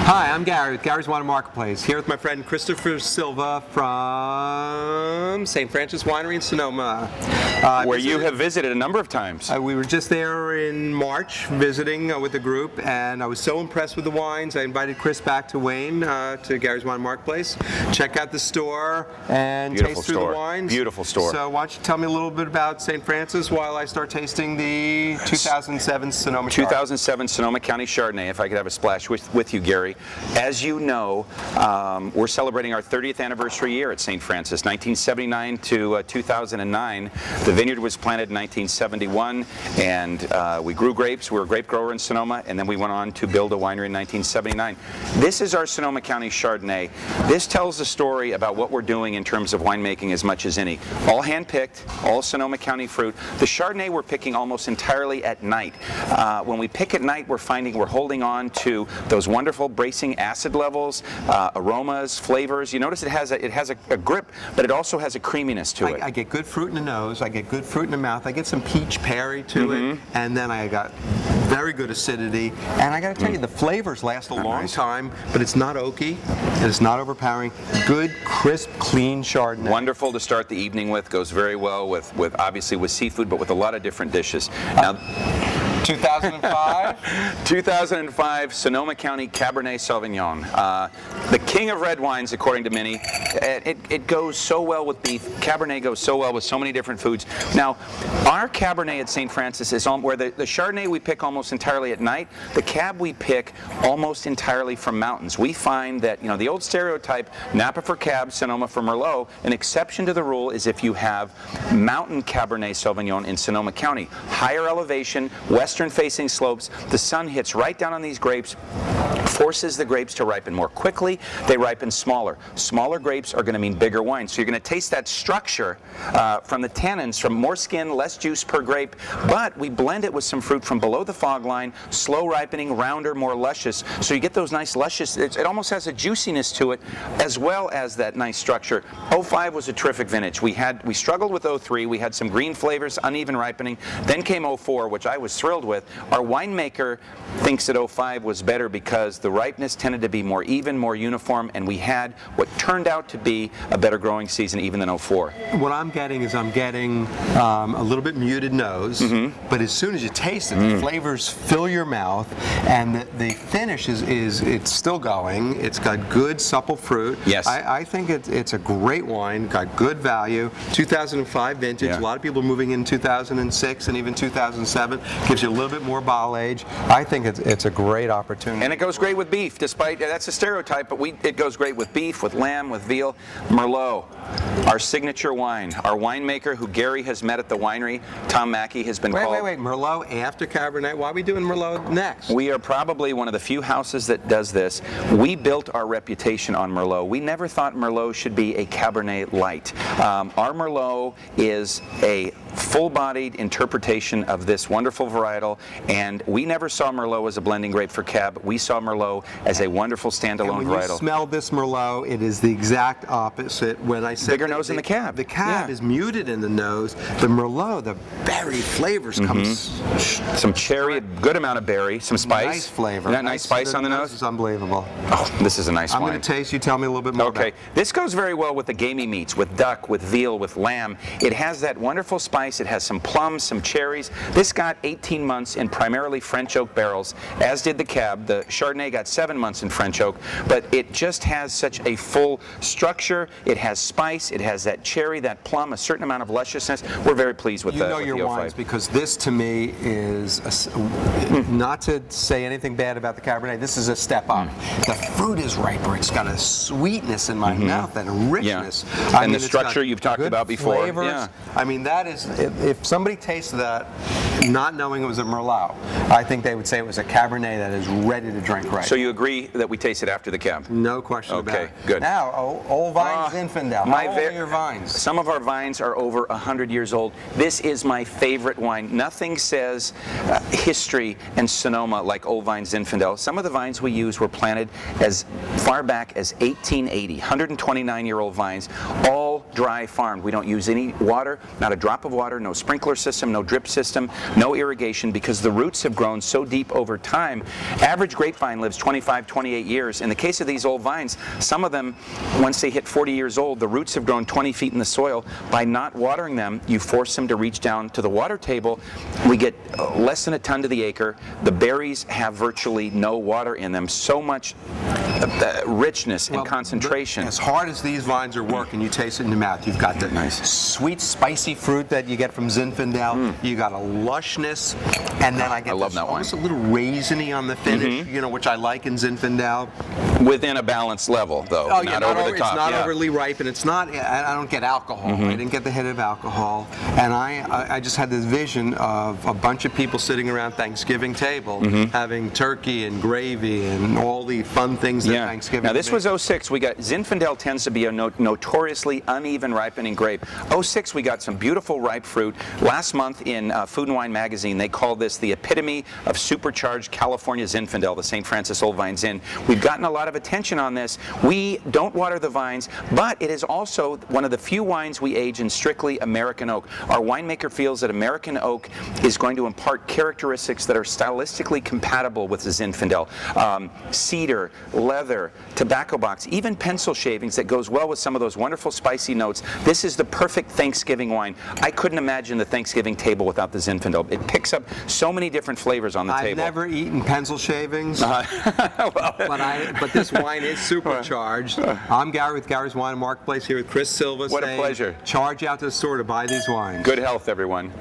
Hi, I'm Gary with Gary's Wine Marketplace, here with my friend Christopher Silva from St. Francis Winery in Sonoma. Where you have visited a number of times. We were just there in March visiting with a group, and I was so impressed with the wines. I invited Chris back to Wayne, to Gary's Wine Marketplace. Check out the store and Beautiful taste through store. the wines. Beautiful store. So why don't you tell me a little bit about St. Francis while I start tasting the 2007 Sonoma Chardonnay. 2007 Sonoma County Chardonnay, if I could have a splash with you, Gary. As you know, we're celebrating our 30th anniversary year at St. Francis, 1979 to 2009. The vineyard was planted in 1971, and we grew grapes. We were a grape grower in Sonoma, and then we went on to build a winery in 1979. This is our Sonoma County Chardonnay. This tells a story about what we're doing in terms of winemaking as much as any. All hand-picked, all Sonoma County fruit. The Chardonnay we're picking almost entirely at night. When we pick at night, we're finding we're holding on to those wonderful bracing acid levels, aromas, flavors. You notice it has a grip, but it also has a creaminess to it. I get good fruit in the nose, I get good fruit in the mouth, I get some peach perry to it, and then I got very good acidity. And I got to tell you, the flavors last a long time, but it's not oaky, and it's not overpowering. Good, crisp, clean Chardonnay. Wonderful to start the evening with. Goes very well with obviously with seafood, but with a lot of different dishes. Now, 2005? 2005 Sonoma County Cabernet Sauvignon. The king of red wines, according to many. It goes so well with beef. Cabernet goes so well with so many different foods. Now, our Cabernet at St. Francis is on where the Chardonnay we pick almost entirely at night. The Cab we pick almost entirely from mountains. We find that, you know, the old stereotype, Napa for Cab, Sonoma for Merlot, an exception to the rule is if you have mountain Cabernet Sauvignon in Sonoma County. Higher elevation, western-facing slopes, the sun hits right down on these grapes, forces the grapes to ripen more quickly. They ripen smaller. Smaller grapes are going to mean bigger wine. So you're going to taste that structure from the tannins, from more skin, less juice per grape, but we blend it with some fruit from below the fog line, slow ripening, rounder, more luscious. So you get those nice luscious, it almost has a juiciness to it, as well as that nice structure. 05 was a terrific vintage. We struggled with 03. We had some green flavors, uneven ripening. Then came 04, which I was thrilled with. Our winemaker thinks that 05 was better because the ripeness tended to be more even, more uniform, and we had what turned out to be a better growing season even than 04. What I'm getting is a little bit muted nose, but as soon as you taste it, the flavors fill your mouth, and the finish it's still going. It's got good supple fruit. Yes. I think it's a great wine, got good value. 2005 vintage. Yeah. A lot of people are moving in 2006 and even 2007. Gives you a little bit more bottle age. I think it's a great opportunity. And it goes great with beef, despite that's a stereotype, but it goes great with beef, with lamb, with veal. Merlot, our signature wine. Our winemaker, who Gary has met at the winery, Tom Mackey, has been called. Wait. Merlot after Cabernet? Why are we doing Merlot next? We are probably one of the few houses that does this. We built our reputation on Merlot. We never thought Merlot should be a Cabernet light. Our Merlot is a full-bodied interpretation of this wonderful varietal, and we never saw Merlot as a blending grape for Cab. We saw Merlot as a wonderful standalone and when varietal. you smell this Merlot, it is the exact opposite. When I said bigger nose in the Cab. The Cab is muted in the nose. The Merlot, the berry flavors comes. Some cherry, a good amount of berry, some spice. Nice flavor. Isn't that nice spice on the nose? This is unbelievable. Oh, this is a nice I'm wine. going to taste. You tell me a little bit more. Okay, this goes very well with the gamey meats, with duck, with veal, with lamb. It has that wonderful spice. It has some plums, some cherries. This got 18 months in primarily French oak barrels, as did the Cab. The Chardonnay got 7 months in French oak, but it just has such a full structure. It has spice. It has that cherry, that plum, a certain amount of lusciousness. We're very pleased with You know your the 05. wines, because this to me is not to say anything bad about the Cabernet. This is a step up. The fruit is riper. It's got a sweetness in my mouth and a richness. Yeah. And the structure you've talked about before. Flavors. Yeah. I mean, that is, if somebody tasted that not knowing it was a Merlot, I think they would say it was a Cabernet that is ready to drink right. So you agree that we taste it after the Cab? No question about it. Okay, good. Now, Old Vine Zinfandel. How old are your vines? Some of our vines are over 100 years old. This is my favorite wine. Nothing says history and Sonoma like Old Vine Zinfandel. Some of the vines we use were planted as far back as 1880, 129-year-old vines, all dry farmed. We don't use any water, not a drop of water, no sprinkler system, no drip system, no irrigation, because the roots have grown so deep over time. Average grapevine lives 25, 28 years. In the case of these old vines, some of them, once they hit 40 years old, the roots have grown 20 feet in the soil. By not watering them, you force them to reach down to the water table. We get less than a ton to the acre. The berries have virtually no water in them. So much richness and concentration. As hard as these vines are working, you taste it in your mouth. You've got the sweet, spicy fruit that you get from Zinfandel. You got a lushness, and then I get almost a little raisiny on the finish, you know, which I like in Zinfandel. Within a balanced level, though. Oh, not over the top. It's not overly ripe, and it's not. I don't get alcohol. I didn't get the hit of alcohol, and I just had this vision of a bunch of people sitting around Thanksgiving table having turkey and gravy and all the fun things that Thanksgiving. Now this was 06. We got Zinfandel tends to be a notoriously uneven ripening grape. 06 we got some beautiful ripe fruit. Last month in Food and Wine magazine they called this the epitome of supercharged California Zinfandel, the St. Francis Old Vine Zin. We've gotten a lot of attention on this. We don't water the vines, but it is also one of the few wines we age in strictly American oak. Our winemaker feels that American oak is going to impart characteristics that are stylistically compatible with the Zinfandel. Cedar, leather, tobacco box, even pencil shavings that goes well with some of those wonderful spicy notes. This is the perfect Thanksgiving wine. I couldn't imagine the Thanksgiving table without the Zinfandel. It picks up so many different flavors on the table. I've never eaten pencil shavings, but this wine is supercharged. I'm Gary with Gary's Wine and Marketplace here with Chris Silva. What a pleasure. Charge out to the store to buy these wines. Good health, everyone.